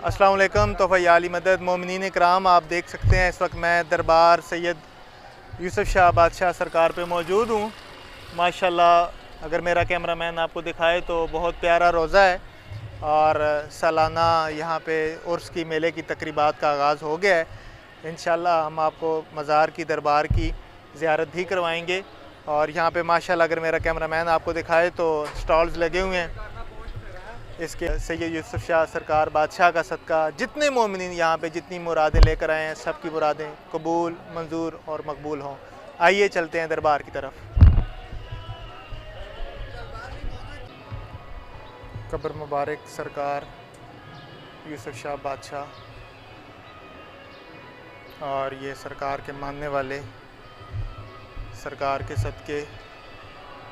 अस्सलाम वालेकुम। तोहफ़ा याली मदद मोमिनीन कराम, आप देख सकते हैं इस वक्त मैं दरबार सैयद यूसुफ शाह बादशाह सरकार पे मौजूद हूँ। माशाल्लाह अगर मेरा कैमरामैन आपको दिखाए तो बहुत प्यारा रोज़ा है और सालाना यहाँ पे उर्स की मेले की तकरीबात का आगाज़ हो गया है। इंशाल्लाह हम आपको मज़ार की दरबार की ज़ियारत भी करवाएंगे। और यहाँ पे माशाल्लाह अगर मेरा कैमरामैन आपको दिखाए तो स्टॉल्स लगे हुए हैं। इसके सैयद यूसुफ शाह सरकार बादशाह का सदका जितने मोमिनीन यहाँ पे जितनी मुरादें लेकर आए हैं, सब की मुरादें कबूल, मंजूर और मकबूल हों। आइए चलते हैं दरबार की तरफ। कब्र मुबारक सरकार यूसुफ शाह बादशाह, और ये सरकार के मानने वाले सरकार के सदके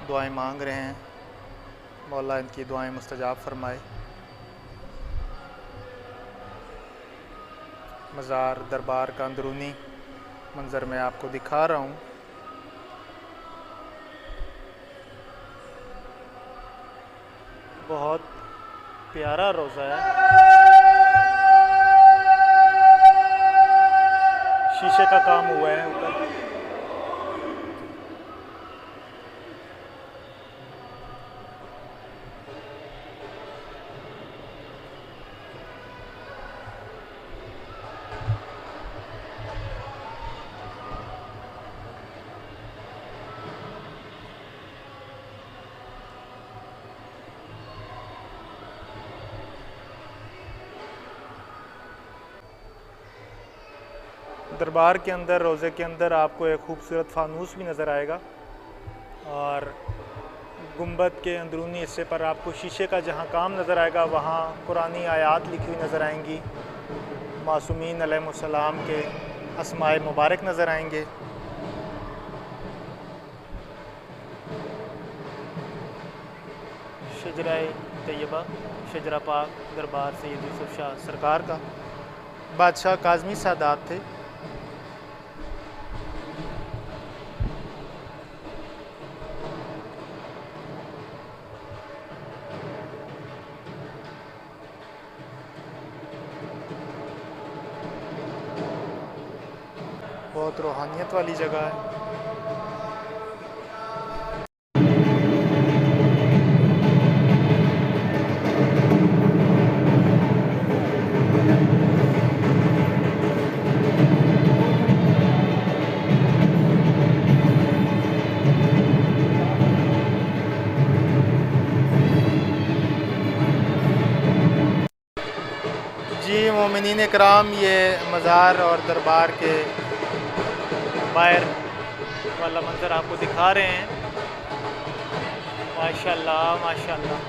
दुआएं मांग रहे हैं। मौला इनकी दुआएं मुस्तजाब फरमाए। मज़ार दरबार का अंदरूनी मंज़र मैं आपको दिखा रहा हूँ। बहुत प्यारा रोज़ा है। शीशे का काम हुआ है ऊपर। दरबार के अंदर, रोज़े के अंदर आपको एक खूबसूरत फानूस भी नज़र आएगा और गुंबद के अंदरूनी हिस्से पर आपको शीशे का जहाँ काम नज़र आएगा वहाँ कुरानी आयात लिखी हुई नज़र आएंगी। मासूमीन अलैहिस्सलाम के अस्माए मुबारक नज़र आएंगे। शजरा तैयबा, शजरा पाक दरबार सैयद यूसुफ शाह सरकार का। बादशाह काज़मी सादात थे। बहुत रूहानियत वाली जगह है। जी मोमिनीन कराम, ये मज़ार और दरबार के बाहर वाला मंज़र आपको दिखा रहे हैं। माशाल्लाह माशाल्लाह,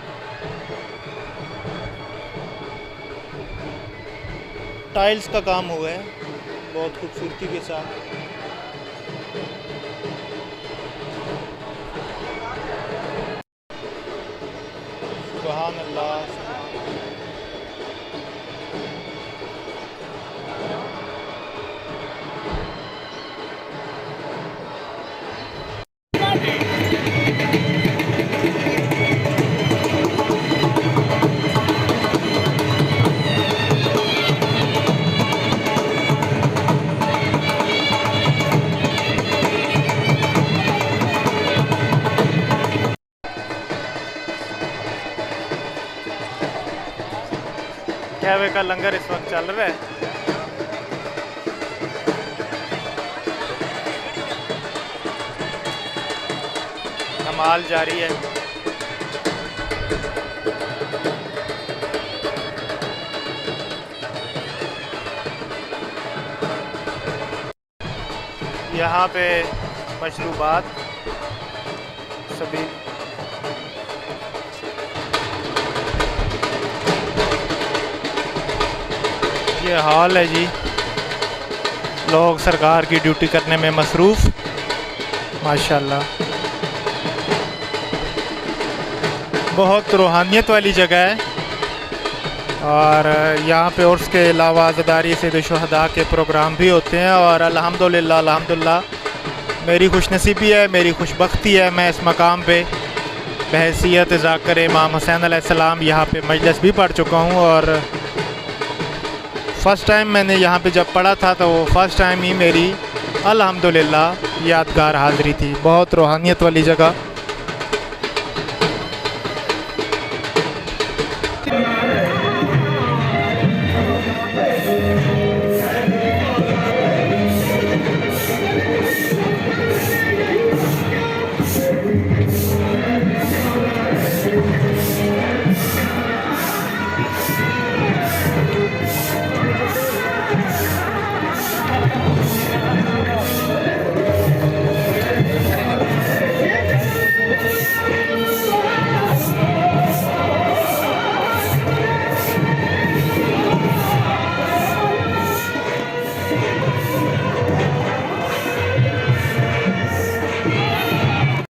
टाइल्स का काम हुआ है बहुत खूबसूरती के साथ। सुभान अल्लाह। कहवे का लंगर इस वक्त चल रहा है। नमाज जारी है। यहाँ पे मशरूबात सभी ये हॉल है जी। लोग सरकार की ड्यूटी करने में मसरूफ़। माशाल्लाह बहुत रूहानियत वाली जगह है। और यहाँ पे उर्स के अलावा ज़दारी सैयद शुहदा के प्रोग्राम भी होते हैं। और अल्हम्दुलिल्लाह अल्हम्दुलिल्लाह मेरी खुशनसीबी है, मेरी खुशबख्ती है, मैं इस मकाम पे बहैसियत ज़ाकिर इमाम हुसैन अलैहिस्सलाम यहाँ पे मजलिस भी पढ़ चुका हूँ। और फ़र्स्ट टाइम मैंने यहाँ पे जब पढ़ा था तो वो फ़र्स्ट टाइम ही मेरी अल्हम्दुलिल्लाह यादगार हाज़िरी थी। बहुत रूहानियत वाली जगह।